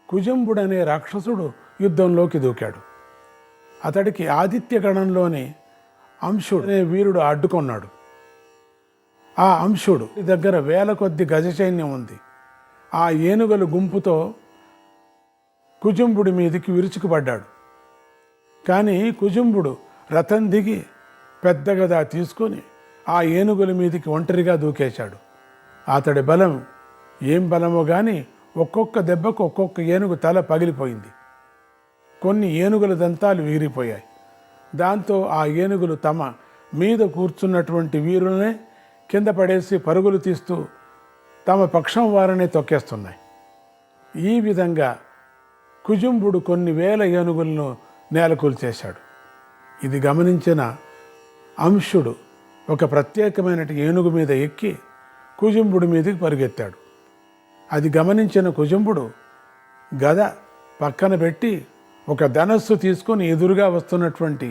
కుజంబుడనే రాక్షసుడు యుద్ధంలోకి దూకాడు. అతడికి ఆదిత్యగణంలోని అంశుడు అనే వీరుడు అడ్డుకున్నాడు. ఆ అంశుడు దగ్గర వేల కొద్ది గజసైన్యం ఉంది. ఆ ఏనుగుల గుంపుతో కుజంబుడి మీదికి విరుచుకుపడ్డాడు. కానీ కుజంబుడు రథం దిగి పెద్ద గద తీసుకొని ఆ ఏనుగుల మీదికి ఒంటరిగా దూకేశాడు. అతడి బలం ఏం బలమో కానీ ఒక్కొక్క దెబ్బకు ఒక్కొక్క ఏనుగు తల పగిలిపోయింది. కొన్ని ఏనుగుల దంతాలు వీరిపోయాయి. దాంతో ఆ ఏనుగులు తమ మీద కూర్చున్నటువంటి వీరులనే కింద పడేసి పరుగులు తీస్తూ తమ పక్షం వారినే తొక్కేస్తున్నాయి. ఈ విధంగా కుజుంబుడు కొన్ని వేల ఏనుగులను నేలకూల్చేశాడు. ఇది గమనించిన అంశుడు ఒక ప్రత్యేకమైన ఏనుగు మీద ఎక్కి కుజుంబుడి మీదకి పరిగెత్తాడు. అది గమనించిన కుజుంబుడు గద పక్కన పెట్టి ఒక ధనస్సు తీసుకొని ఎదురుగా వస్తున్నటువంటి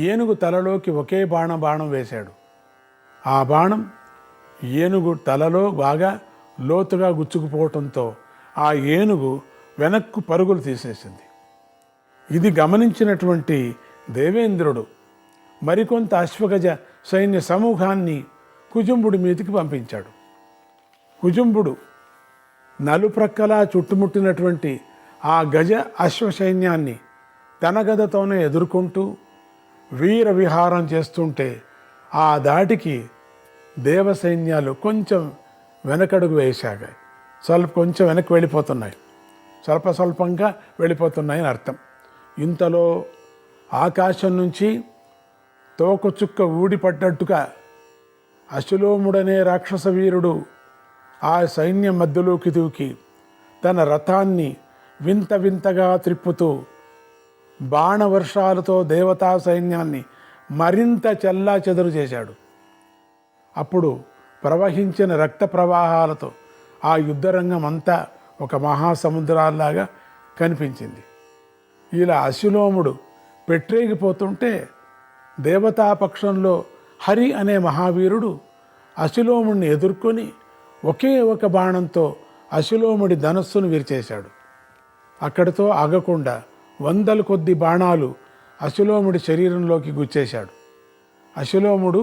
ఏనుగు తలలోకి ఒకే బాణం వేశాడు. ఆ బాణం ఏనుగు తలలో బాగా లోతుగా గుచ్చుకుపోవటంతో ఆ ఏనుగు వెనక్కు పరుగులు తీసేసింది. ఇది గమనించినటువంటి దేవేంద్రుడు మరికొంత అశ్వగజ సైన్య సమూహాన్ని కుజుంబుడి మీదికి పంపించాడు. కుజుంబుడు నలుప్రక్కలా చుట్టుముట్టినటువంటి ఆ గజ అశ్వసైన్యాన్ని తన గదతోనే ఎదుర్కొంటూ వీర విహారం చేస్తుంటే ఆ దాటికి దేవసైన్యాలు కొంచెం వెనకడుగు వేసాగాయి. కొంచెం వెనక్కి వెళ్ళిపోతున్నాయి, స్వల్పంగా వెళ్ళిపోతున్నాయని అర్థం. ఇంతలో ఆకాశం నుంచి తోకచుక్క ఊడిపడ్డట్టుగా అశులోముడనే రాక్షస వీరుడు ఆ సైన్యం మధ్యలోకి దూకి తన రథాన్ని వింత వింతగా త్రిప్పుతూ బాణవర్షాలతో దేవతా సైన్యాన్ని మరింత చెల్లాచెదరు చేశాడు. అప్పుడు ప్రవహించిన రక్త ప్రవాహాలతో ఆ యుద్ధరంగం అంతా ఒక మహాసముద్రాల్లాగా కనిపించింది. ఇలా అశులోముడు పెట్టరేగిపోతుంటే దేవతాపక్షంలో హరి అనే మహావీరుడు అశులోముడిని ఎదుర్కొని ఒకే ఒక బాణంతో అశులోముడి ధనస్సును విరిచేశాడు. అక్కడితో ఆగకుండా వందల కొద్ది బాణాలు అశులోముడి శరీరంలోకి గుచ్చేశాడు. అశులోముడు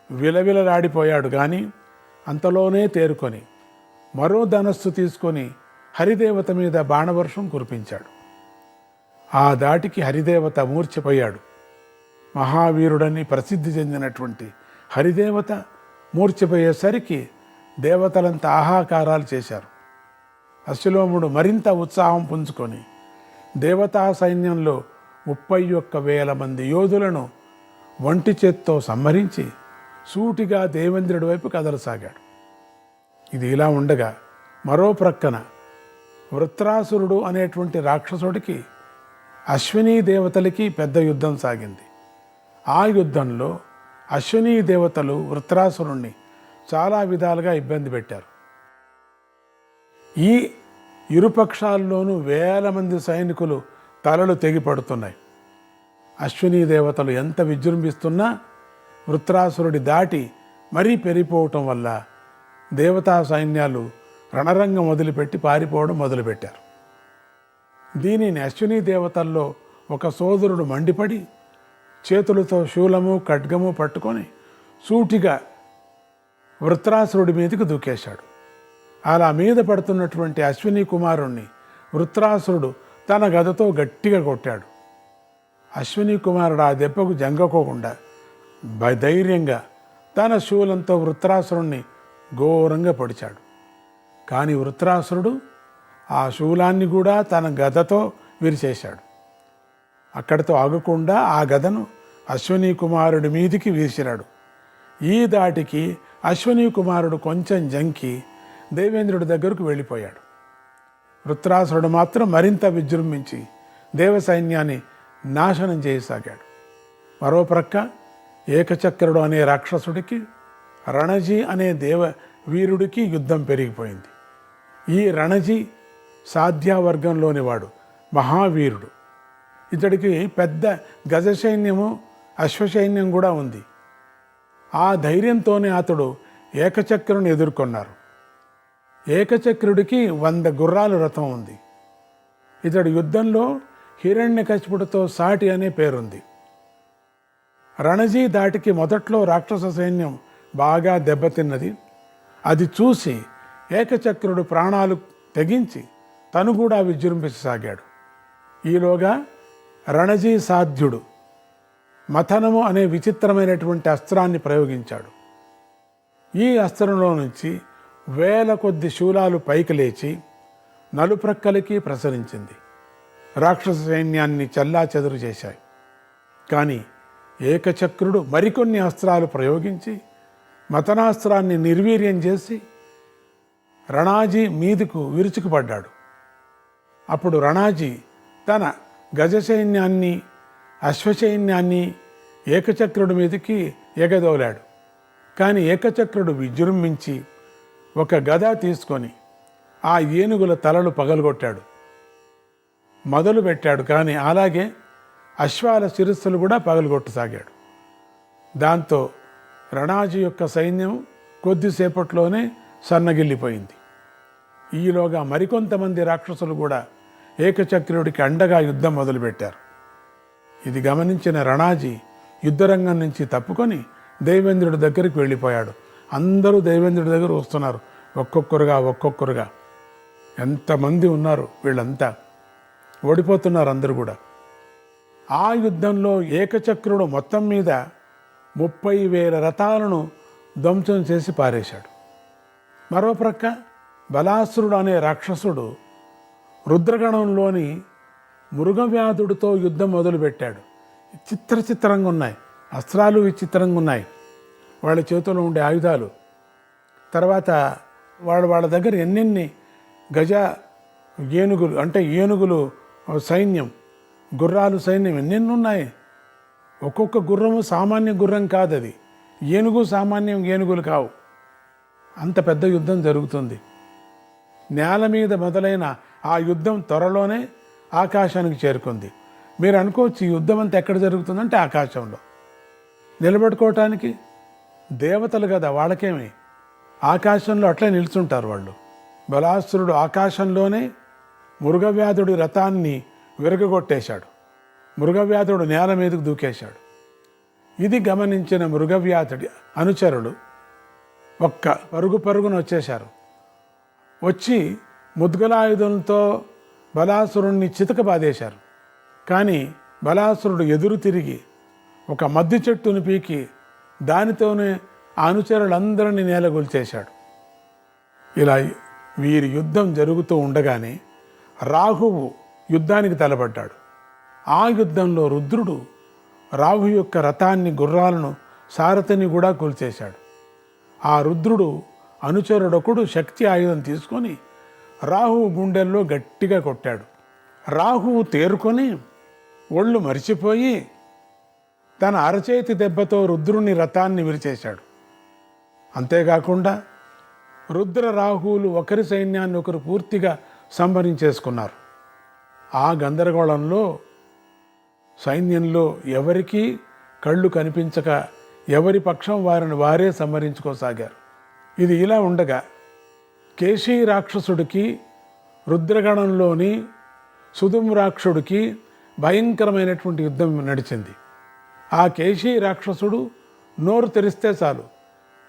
విలవిలలాడిపోయాడు. కానీ అంతలోనే తేరుకొని మరో ధనస్సు తీసుకొని హరిదేవత మీద బాణవర్షం కురిపించాడు. ఆ దాటికి హరిదేవత మూర్ఛపోయాడు. మహావీరుడని ప్రసిద్ధి చెందినటువంటి హరిదేవత మూర్ఛపోయేసరికి దేవతలంతా ఆహాకారాలు చేశారు. అశులోముడు మరింత ఉత్సాహం పుంజుకొని దేవతా సైన్యంలో 31,000 మంది యోధులను ఒంటి చేత్తో సంహరించి సూటిగా దేవేంద్రుడి వైపు కదలసాగాడు. ఇది ఇలా ఉండగా మరో ప్రక్కన వృత్రాసురుడు అనేటువంటి రాక్షసుడికి అశ్వినీ దేవతలకి పెద్ద యుద్ధం సాగింది. ఆ యుద్ధంలో అశ్వినీ దేవతలు వృత్రాసురుణ్ణి చాలా విధాలుగా ఇబ్బంది పెట్టారు. ఈ ఇరుపక్షాల్లోనూ వేల మంది సైనికులు తలలు తెగిపడుతున్నాయి. అశ్వినీ దేవతలు ఎంత విజృంభిస్తున్నా వృత్రాసురుడి దాటి మరీ పెరిగిపోవటం వల్ల దేవతా సైన్యాలు రణరంగం వదిలిపెట్టి పారిపోవడం మొదలుపెట్టారు. దీనిని అశ్వినీ దేవతల్లో ఒక సోదరుడు మండిపడి చేతులతో శూలము ఖడ్గము పట్టుకొని సూటిగా వృత్రాసురుడి మీదకి దూకేశాడు. అలా మీద పడుతున్నటువంటి అశ్విని కుమారుణ్ణి వృత్రాసురుడు తన గదతో గట్టిగా కొట్టాడు. అశ్విని కుమారుడు ఆ దెబ్బకు జంగకోకుండా ధైర్యంగా తన శూలంతో వృత్రాసురుణ్ణి ఘోరంగా పొడిచాడు. కానీ వృత్రాసురుడు ఆ శూలాన్ని కూడా తన గదతో విరిచేశాడు. అక్కడితో ఆగకుండా ఆ గదను అశ్విని కుమారుడి మీదికి విసిరాడు. ఈ దాటికి అశ్విని కుమారుడు కొంచెం జంకి దేవేంద్రుడి దగ్గరకు వెళ్ళిపోయాడు. వృత్రాసురుడు మాత్రం మరింత విజృంభించి దేవసైన్యాన్ని నాశనం చేయసాగాడు. మరో ప్రక్క ఏకచక్రుడు అనే రాక్షసుడికి రణజి అనే వీరుడికి యుద్ధం పెరిగిపోయింది. ఈ రణజి సాధ్యావర్గంలోని వాడు, మహావీరుడు. ఇతడికి పెద్ద గజసైన్యము అశ్వసైన్యం కూడా ఉంది. ఆ ధైర్యంతోనే అతడు ఏకచక్రుని ఎదుర్కొన్నారు. ఏకచక్రుడికి 100 గుర్రాల రథం ఉంది. ఇతడు యుద్ధంలో హిరణ్యకశిపుడితో సాటి అనే పేరుంది. రణజీ దాటికి మొదట్లో రాక్షస సైన్యం బాగా దెబ్బతిన్నది. అది చూసి ఏకచక్రుడు ప్రాణాలు తెగించి తను కూడా విజృంభించసాగాడు. ఈలోగా రణజీ సాధ్యుడు మథనము అనే విచిత్రమైనటువంటి అస్త్రాన్ని ప్రయోగించాడు. ఈ అస్త్రంలో నుంచి వేల కొద్ది శూలాలు పైకి లేచి నలుప్రక్కలకి ప్రసరించింది. రాక్షస సైన్యాన్ని చెల్లాచెదురు చేశాయి. కానీ ఏకచక్రుడు మరికొన్ని అస్త్రాలు ప్రయోగించి మతనాస్త్రాన్ని నిర్వీర్యం చేసి రణాజీ మీదకు విరుచుకుపడ్డాడు. అప్పుడు రణాజీ తన గజసైన్యాన్ని అశ్వసైన్యాన్ని ఏకచక్రుడి మీదకి ఎగదోలాడు. కానీ ఏకచక్రుడు విజృంభించి ఒక గద తీసుకొని ఆ ఏనుగుల తలలు పగలగొట్టాడు, మొదలుపెట్టాడు. కానీ అలాగే అశ్వాల శిరస్సులు కూడా పగలగొట్టసాగాడు. దాంతో రణాజీ యొక్క సైన్యం కొద్దిసేపట్లోనే సన్నగిల్లిపోయింది. ఈలోగా మరికొంతమంది రాక్షసులు కూడా ఏకచక్రుడికి అండగా యుద్ధం మొదలుపెట్టారు. ఇది గమనించిన రణాజీ యుద్ధరంగం నుంచి తప్పుకొని దేవేంద్రుడి దగ్గరికి వెళ్ళిపోయాడు. అందరూ దేవేంద్రుడి దగ్గర వస్తున్నారు, ఒక్కొక్కరుగా. ఎంతమంది ఉన్నారు, వీళ్ళంతా ఓడిపోతున్నారు అందరూ కూడా. ఆ యుద్ధంలో ఏకచక్రుడు మొత్తం మీద 30,000 రథాలను ధ్వంసం చేసి పారేశాడు. మరోప్రక్క బలాసురుడు అనే రాక్షసుడు రుద్రగణంలోని మృగవ్యాధుడితో యుద్ధం మొదలుపెట్టాడు. చిత్రంగా ఉన్నాయి, అస్త్రాలు విచిత్రంగా ఉన్నాయి, వాళ్ళ చేతిలో ఉండే ఆయుధాలు. తర్వాత వాళ్ళ దగ్గర ఎన్నెన్ని గజ ఏనుగులు అంటే ఏనుగులు సైన్యం, గుర్రాలు సైన్యం ఎన్నెన్ని ఉన్నాయి. ఒక్కొక్క గుర్రము సామాన్య గుర్రం కాదు, అది ఏనుగు సామాన్యం ఏనుగులు కావు. అంత పెద్ద యుద్ధం జరుగుతుంది. నేల మీద మొదలైన ఆ యుద్ధం త్వరలోనే ఆకాశానికి చేరుకుంది. మీరు అనుకోవచ్చు ఈ యుద్ధం అంతా ఎక్కడ జరుగుతుందంటే ఆకాశంలో. నిలబెట్టుకోవటానికి దేవతలు కదా, వాళ్ళకేమి ఆకాశంలో అట్లే నిల్చుంటారు వాళ్ళు. బలాసురుడు ఆకాశంలోనే మృగవ్యాధుడి రథాన్ని విరగగొట్టేశాడు. మృగవ్యాధుడు నేల మీదకు దూకేశాడు. ఇది గమనించిన మృగవ్యాధుడి అనుచరులు ఒక్క పరుగున వచ్చేశారు. వచ్చి ముద్గలాయుధంతో బలాసురుణ్ణి చితకబాదేశారు. కానీ బలాసురుడు ఎదురు తిరిగి ఒక మద్ది చెట్టును పీకి దానితోనే ఆ అనుచరులందరినీ నేలగొల్చేశాడు. ఇలా వీరి యుద్ధం జరుగుతూ ఉండగానే రాహువు యుద్ధానికి తలపడ్డాడు. ఆ యుద్ధంలో రుద్రుడు రాహు యొక్క రథాన్ని, గుర్రాలను, సారథిని కూడా కూల్చేశాడు. ఆ రుద్రుడు అనుచరుడొకడు శక్తి ఆయుధం తీసుకొని రాహువు గుండెల్లో గట్టిగా కొట్టాడు. రాహువు తేరుకొని ఒళ్ళు మరిచిపోయి తన అరచేతి దెబ్బతో రుద్రుని రథాన్ని విరిచేశాడు. అంతేకాకుండా రుద్ర రాహువులు ఒకరి సైన్యాన్ని ఒకరు పూర్తిగా సంహరించేసుకున్నారు. ఆ గందరగోళంలో సైన్యంలో ఎవరికీ కళ్ళు కనిపించక ఎవరి పక్షం వారిని వారే సంహరించుకోసాగారు. ఇది ఇలా ఉండగా కేశీ రాక్షసుడికి రుద్రగణంలోని సుధుమ్రాక్షుడికి భయంకరమైనటువంటి యుద్ధం నడిచింది. ఆ కేశీ రాక్షసుడు నోరు తెరిస్తే చాలు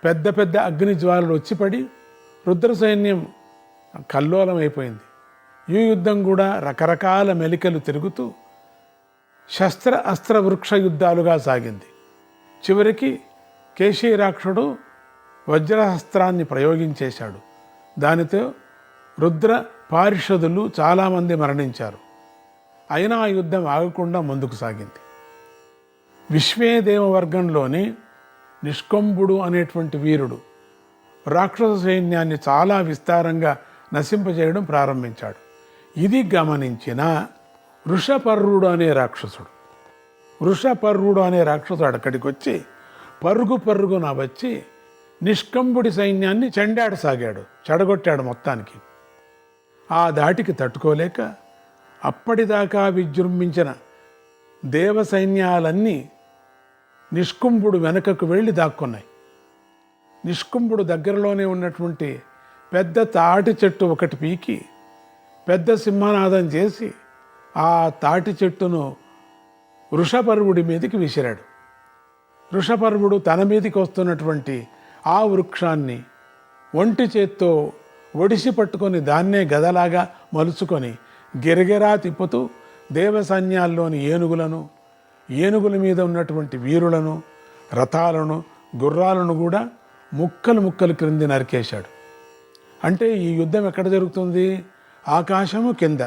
పెద్ద పెద్ద అగ్ని జ్వాలలు వచ్చిపడి రుద్ర సైన్యం కల్లోలమైపోయింది. ఈ యుద్ధం కూడా రకరకాల మెలికలు తిరుగుతూ శస్త్ర అస్త్ర వృక్ష యుద్ధాలుగా సాగింది. చివరికి కేశీరాక్షుడు వజ్రహస్త్రాన్ని ప్రయోగించేశాడు. దానితో రుద్ర పారిషదులు చాలామంది మరణించారు. అయినా ఆ యుద్ధం ఆగకుండా ముందుకు సాగింది. విశ్వేదేవ వర్గంలోని నిష్కంభుడు అనేటువంటి వీరుడు రాక్షస సైన్యాన్ని చాలా విస్తారంగా నశింపజేయడం ప్రారంభించాడు. ఇది గమనించిన వృషపర్రుడు అనే రాక్షసుడు అక్కడికి వచ్చి పరుగున వచ్చి నిష్కంభుడి సైన్యాన్ని చెండాడసాగాడు, చెడగొట్టాడు మొత్తానికి. ఆ దాటికి తట్టుకోలేక అప్పటిదాకా విజృంభించిన దేవ సైన్యాలన్నీ నిష్కుంభుడు వెనకకు వెళ్ళి దాక్కున్నాయి. నిష్కుంభుడు దగ్గరలోనే ఉన్నటువంటి పెద్ద తాటి చెట్టు ఒకటి పీకి పెద్ద సింహనాదం చేసి ఆ తాటి చెట్టును వృషపర్వుడి మీదకి విసిరాడు. వృషపర్వుడు తన మీదకి వస్తున్నటువంటి ఆ వృక్షాన్ని ఒంటి చేత్తో ఒడిసి పట్టుకొని దాన్నే గదలాగా మలుచుకొని గిరగిరా తిప్పుతూ దేవసైన్యాల్లోని ఏనుగులను, ఏనుగుల మీద ఉన్నటువంటి వీరులను, రథాలను, గుర్రాలను కూడా ముక్కలు ముక్కలు క్రింది నరికేశాడు. అంటే ఈ యుద్ధం ఎక్కడ జరుగుతుంది? ఆకాశము కింద,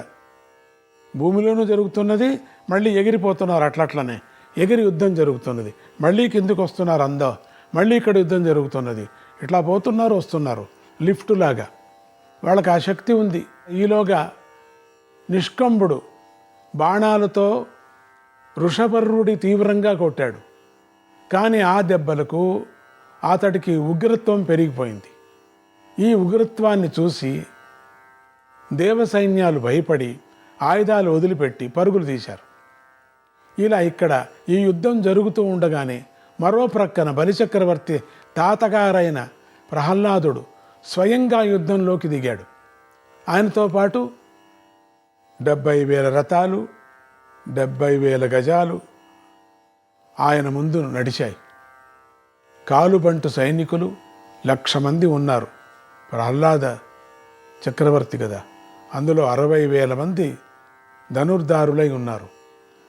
భూమిలోనూ జరుగుతున్నది, మళ్ళీ ఎగిరిపోతున్నారు, అట్లట్లనే ఎగిరి యుద్ధం జరుగుతున్నది. మళ్ళీ కిందికి వస్తున్నారు అందో, మళ్ళీ ఇక్కడ యుద్ధం జరుగుతున్నది. ఇట్లా పోతున్నారు, వస్తున్నారు, లిఫ్ట్ లాగా. వాళ్ళకి ఆ శక్తి ఉంది. ఈలోగా నిష్కంబుడు బాణాలతో వృషపర్వుడి తీవ్రంగా కొట్టాడు. కానీ ఆ దెబ్బలకు అతడికి ఉగ్రత్వం పెరిగిపోయింది. ఈ ఉగ్రత్వాన్ని చూసి దేవసైన్యాలు భయపడి ఆయుధాలు వదిలిపెట్టి పరుగులు తీశారు. ఇలా ఇక్కడ ఈ యుద్ధం జరుగుతూ ఉండగానే మరో ప్రక్కన బలిచక్రవర్తి తాతగారైన ప్రహ్లాదుడు స్వయంగా యుద్ధంలోకి దిగాడు. ఆయనతో పాటు 70,000 రథాలు, 70,000 గజాలు ఆయన ముందు నడిచాయి. కాలుబంటు సైనికులు 1,00,000 మంది ఉన్నారు. ప్రహ్లాద చక్రవర్తి కదా, అందులో 60,000 మంది ధనుర్ధారులై ఉన్నారు.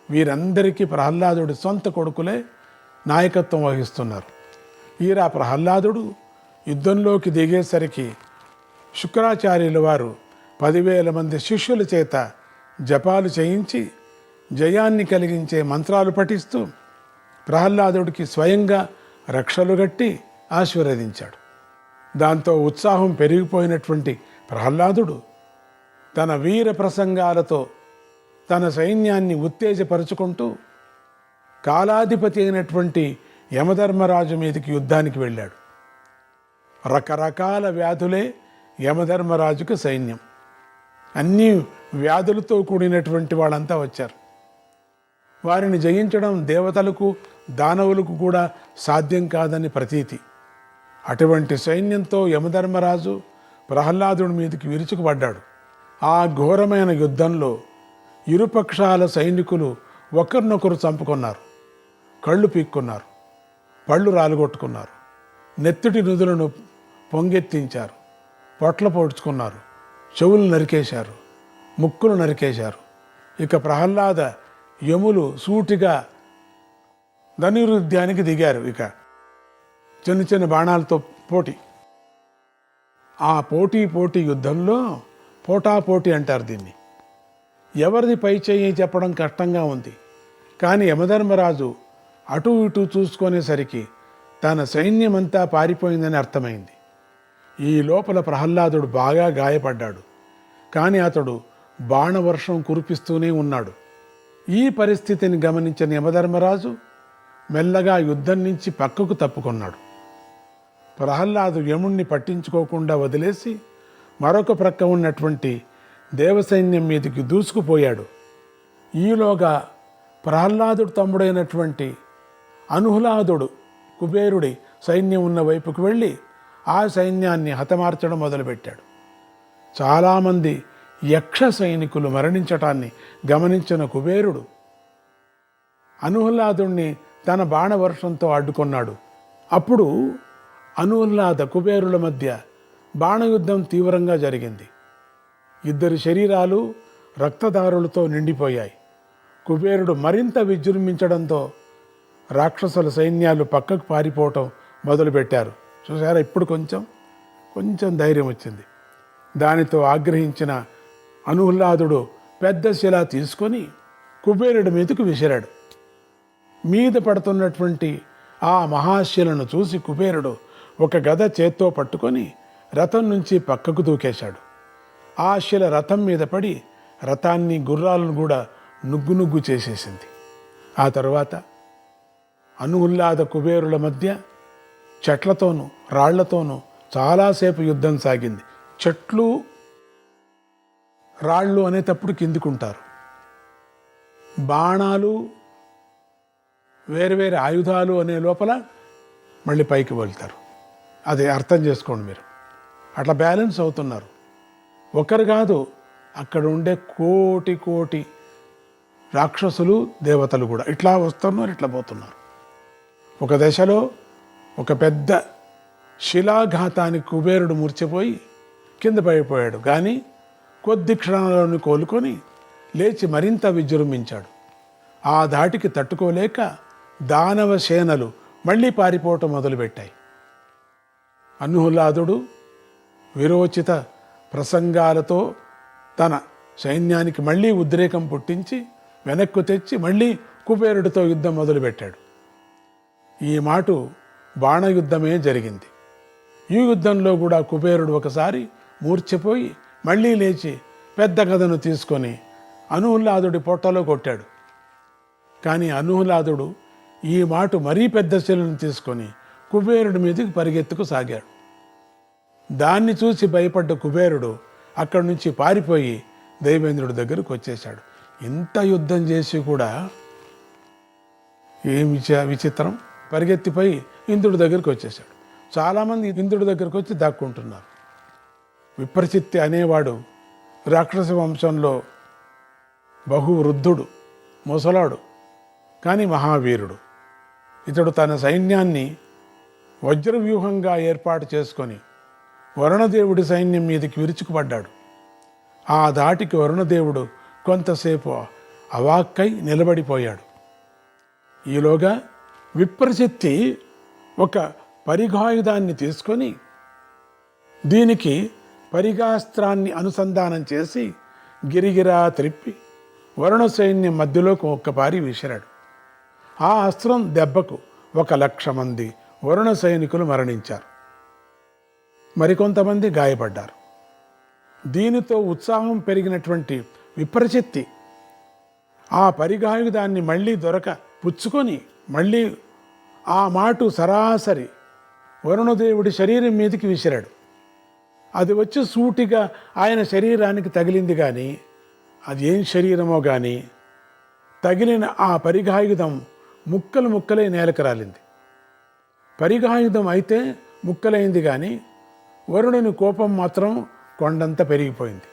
వీరందరికీ ప్రహ్లాదుడి సొంత కొడుకులే నాయకత్వం వహిస్తున్నారు. ఈరా ప్రహ్లాదుడు యుద్ధంలోకి దిగేసరికి శుక్రాచార్యుల వారు 10,000 మంది శిష్యుల చేత జపాలు చేయించి జయాన్ని కలిగించే మంత్రాలు పఠిస్తూ ప్రహ్లాదుడికి స్వయంగా రక్షలు గట్టి ఆశీర్వదించాడు. దాంతో ఉత్సాహం పెరిగిపోయినటువంటి ప్రహ్లాదుడు తన వీర ప్రసంగాలతో తన సైన్యాన్ని ఉత్తేజపరుచుకుంటూ కాలాధిపతి అయినటువంటి యమధర్మరాజు మీదకి యుద్ధానికి వెళ్ళాడు. రకరకాల వ్యాధులే యమధర్మరాజుకు సైన్యం. అన్ని వ్యాధులతో కూడినటువంటి వాళ్ళంతా వచ్చారు. వారిని జయించడం దేవతలకు, దానవులకు కూడా సాధ్యం కాదని ప్రతీతి. అటువంటి సైన్యంతో యమధర్మరాజు ప్రహ్లాదుడి మీదకి విరుచుకుపడ్డాడు. ఆ ఘోరమైన యుద్ధంలో ఇరుపక్షాల సైనికులు ఒకరినొకరు చంపుకున్నారు, కళ్ళు పీక్కున్నారు, పళ్ళు రాలుగొట్టుకున్నారు, నెత్తుటి నుదులను పొంగెత్తించారు, పొట్ల పొడుచుకున్నారు, చెవులు నరికేశారు, ముక్కులు నరికేశారు. ఇక ప్రహ్లాద యములు సూటిగా ధనుర్యుద్ధానికి దిగారు. ఇక చిన్న చిన్న బాణాలతో పోటీ. ఆ పోటీ యుద్ధంలో పోటాపోటీ అంటారు దీన్ని. ఎవరిది పై చేయి చెప్పడం కష్టంగా ఉంది. కానీ యమధర్మరాజు అటు ఇటు చూసుకునేసరికి తన సైన్యమంతా పారిపోయిందని అర్థమైంది. ఈ లోపల ప్రహ్లాదుడు బాగా గాయపడ్డాడు. కానీ అతడు బాణవర్షం కురిపిస్తూనే ఉన్నాడు. ఈ పరిస్థితిని గమనించిన యమధర్మరాజు మెల్లగా యుద్ధం నుంచి పక్కకు తప్పుకున్నాడు. ప్రహ్లాదు యముణ్ణి పట్టించుకోకుండా వదిలేసి మరొక ప్రక్క ఉన్నటువంటి దేవసైన్యం మీదకి దూసుకుపోయాడు. ఈలోగా ప్రహ్లాదుడు తమ్ముడైనటువంటి అనుహ్లాదుడు కుబేరుడి సైన్యం ఉన్న వైపుకు వెళ్ళి ఆ సైన్యాన్ని హతమార్చడం మొదలుపెట్టాడు. చాలామంది యక్ష సైనికులు మరణించటాన్ని గమనించిన కుబేరుడు అనుహ్లాదుణ్ణి తన బాణవర్షంతో అడ్డుకున్నాడు. అప్పుడు అనుహ్లాద కుబేరుల మధ్య బాణయుద్ధం తీవ్రంగా జరిగింది. ఇద్దరి శరీరాలు రక్తదారులతో నిండిపోయాయి. కుబేరుడు మరింత విజృంభించడంతో రాక్షసుల సైన్యాలు పక్కకు పారిపోవటం మొదలుపెట్టారు. చూసారా, ఇప్పుడు కొంచెం ధైర్యం వచ్చింది. దానితో ఆగ్రహించిన అనుహ్లాదుడు పెద్ద శిల తీసుకొని కుబేరుడి మీదకు విసిరాడు. మీద పడుతున్నటువంటి ఆ మహాశిలను చూసి కుబేరుడు ఒక గద చేత్తో పట్టుకొని రథం నుంచి పక్కకు దూకేశాడు. ఆ శిల రథం మీద పడి రథాన్ని, గుర్రాలను కూడా నుగ్గు చేసేసింది. ఆ తరువాత అనుహ్లాద కుబేరుల మధ్య చెట్లతోనూ రాళ్లతోనూ చాలాసేపు యుద్ధం సాగింది. చెట్లు రాళ్ళు అనేటప్పుడు కిందికుంటారు, బాణాలు వేరు ఆయుధాలు అనే లోపల మళ్ళీ పైకి వెళ్తారు. అది అర్థం చేసుకోండి మీరు. అట్లా బ్యాలెన్స్ అవుతున్నారు. ఒకరు కాదు, అక్కడ ఉండే కోటి రాక్షసులు దేవతలు కూడా ఇట్లా వస్తున్నారు, ఇట్లా పోతున్నారు. ఒక దశలో ఒక పెద్ద శిలాఘాతానికి కుబేరుడు మూర్చిపోయి కింద పడిపోయాడు. కానీ కొద్ది క్షణాలను కోలుకొని లేచి మరింత విజృంభించాడు. ఆ ధాటికి తట్టుకోలేక దానవ సేనలు మళ్ళీ పారిపోవటం మొదలుపెట్టాయి. అన్హులాదుడు విరోచిత ప్రసంగాలతో తన సైన్యానికి మళ్ళీ ఉద్రేకం పుట్టించి వెనక్కు తెచ్చి మళ్ళీ కుబేరుడితో యుద్ధం మొదలుపెట్టాడు. ఈ మాటు బాణయుద్ధమే జరిగింది. ఈ యుద్ధంలో కూడా కుబేరుడు ఒకసారి మూర్ఛపోయి మళ్ళీ లేచి పెద్ద గదను తీసుకొని అనుహ్లాదుడి పొట్టలో కొట్టాడు. కానీ అనుహ్లాదుడు ఈ మాటు మరీ పెద్ద శిలను తీసుకొని కుబేరుడి మీదకి పరిగెత్తుకు సాగాడు. దాన్ని చూసి భయపడ్డ కుబేరుడు అక్కడి నుంచి పారిపోయి దైవేంద్రుడి దగ్గరకు వచ్చేశాడు. ఇంత యుద్ధం చేసి కూడా ఏమి విచిత్రం, పరిగెత్తిపోయి ఇంద్రుడి దగ్గరికి వచ్చేశాడు. చాలామంది ఇంద్రుడి దగ్గరికి వచ్చి దాక్కుంటున్నారు. విప్రచిత్తి అనేవాడు రాక్షస వంశంలో బహువృద్ధుడు, ముసలాడు, కానీ మహావీరుడు. ఇతడు తన సైన్యాన్ని వజ్రవ్యూహంగా ఏర్పాటు చేసుకొని వరుణదేవుడి సైన్యం మీదకి విరుచుకుపడ్డాడు. ఆ ధాటికి వరుణదేవుడు కొంతసేపు అవాక్కై నిలబడిపోయాడు. ఈలోగా విప్రచిత్తి ఒక పరిఘాయుధాన్ని తీసుకొని దీనికి పరిగాస్త్రాన్ని అనుసంధానం చేసి గిరిగిరా త్రిప్పి వరుణ సైన్యం మధ్యలోకి ఒక్కపారి విసిరాడు. ఆ అస్త్రం దెబ్బకు 1,00,000 మంది వరుణ సైనికులు మరణించారు. మరికొంతమంది గాయపడ్డారు. దీనితో ఉత్సాహం పెరిగినటువంటి విప్రచిత్తి ఆ పరిగాయుధాన్ని మళ్ళీ పుచ్చుకొని మళ్ళీ ఆ మాటు సరాసరి వరుణదేవుడి శరీరం మీదకి విసిరాడు. అది వచ్చి సూటిగా ఆయన శరీరానికి తగిలింది. కానీ అది ఏం శరీరమో కానీ తగిలిన ఆ పరిగాయుధం ముక్కలు ముక్కలై నేలకు రాలింది. పరిగాయుధం అయితే ముక్కలైంది, కానీ వరుణుని కోపం మాత్రం కొండంత పెరిగిపోయింది.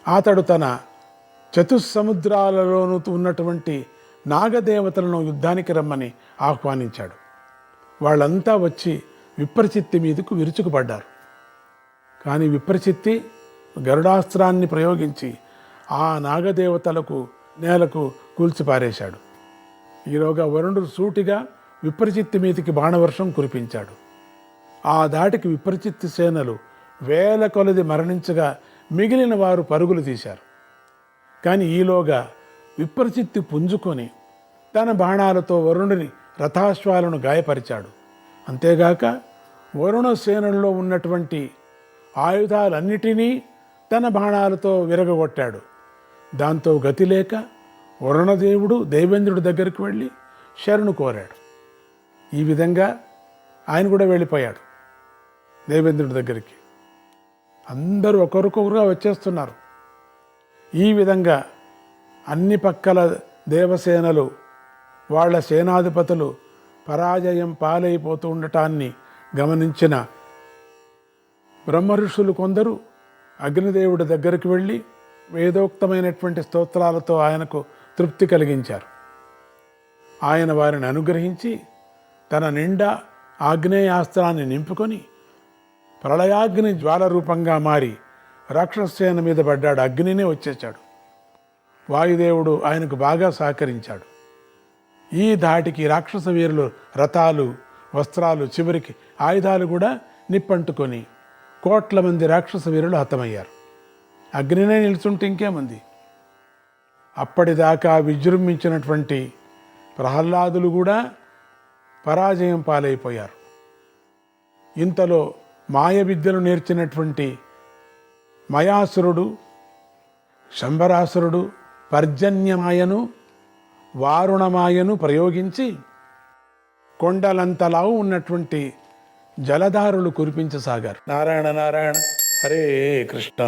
అతడు తన చతుస్సముద్రాలలోనూ ఉన్నటువంటి నాగదేవతలను యుద్ధానికి రమ్మని ఆహ్వానించాడు. వాళ్ళంతా వచ్చి విప్రచిత్తి మీదకు విరుచుకుపడ్డారు. కానీ విప్రచిత్తి గరుడాస్త్రాన్ని ప్రయోగించి ఆ నాగదేవతలకు నేలకు కూల్చిపారేశాడు. ఈలోగా వరుణుడు సూటిగా విప్రచిత్తి మీదికి బాణవర్షం కురిపించాడు. ఆ దాటికి విప్రచిత్తి సేనలు వేల కొలది మరణించగా మిగిలిన వారు పరుగులు తీశారు. కానీ ఈలోగా విప్రచిత్తి పుంజుకొని తన బాణాలతో వరుణుని రథాశ్వాలను గాయపరిచాడు. అంతేగాక వరుణ సేనల్లో ఉన్నటువంటి ఆయుధాలన్నిటినీ తన బాణాలతో విరగగొట్టాడు. దాంతో గతి లేక వరుణదేవుడు దైవేంద్రుడి దగ్గరికి వెళ్ళి శరణు కోరాడు. ఈ విధంగా ఆయన కూడా వెళ్ళిపోయాడు దైవేంద్రుడి దగ్గరికి. అందరూ ఒకరికొకరుగా వచ్చేస్తున్నారు. ఈ విధంగా అన్ని పక్కల దేవసేనలు వాళ్ళ సేనాధిపతులు పరాజయం పాలైపోతూ ఉండటాన్ని గమనించిన బ్రహ్మఋషులు కొందరు అగ్నిదేవుడి దగ్గరికి వెళ్ళి వేదోక్తమైనటువంటి స్తోత్రాలతో ఆయనకు తృప్తి కలిగించారు. ఆయన వారిని అనుగ్రహించి తన నిండా ఆగ్నేయాస్త్రాన్ని నింపుకొని ప్రళయాగ్ని జ్వాల రూపంగా మారి రాక్షసేన మీద పడ్డాడు. అగ్నినే వచ్చేశాడు. వాయుదేవుడు ఆయనకు బాగా సహకరించాడు. ఈ ధాటికి రాక్షస వీరులు రథాలు, వస్త్రాలు, చివరికి ఆయుధాలు కూడా నిప్పంటుకొని కోట్ల మంది రాక్షస వీరులు హతమయ్యారు. అగ్నినే నిలుచుంటే ఇంకేమంది. అప్పటిదాకా విజృంభించినటువంటి ప్రహ్లాదులు కూడా పరాజయం పాలైపోయారు. ఇంతలో మాయ విద్యను నేర్చినటువంటి మయాసురుడు, శంబరాసురుడు పర్జన్యమాయను, వారుణమాయను ప్రయోగించి కొండలంతలా ఉన్నటువంటి జలధారులు కురిపించసాగారు. నారాయణ నారాయణ, హరే కృష్ణ.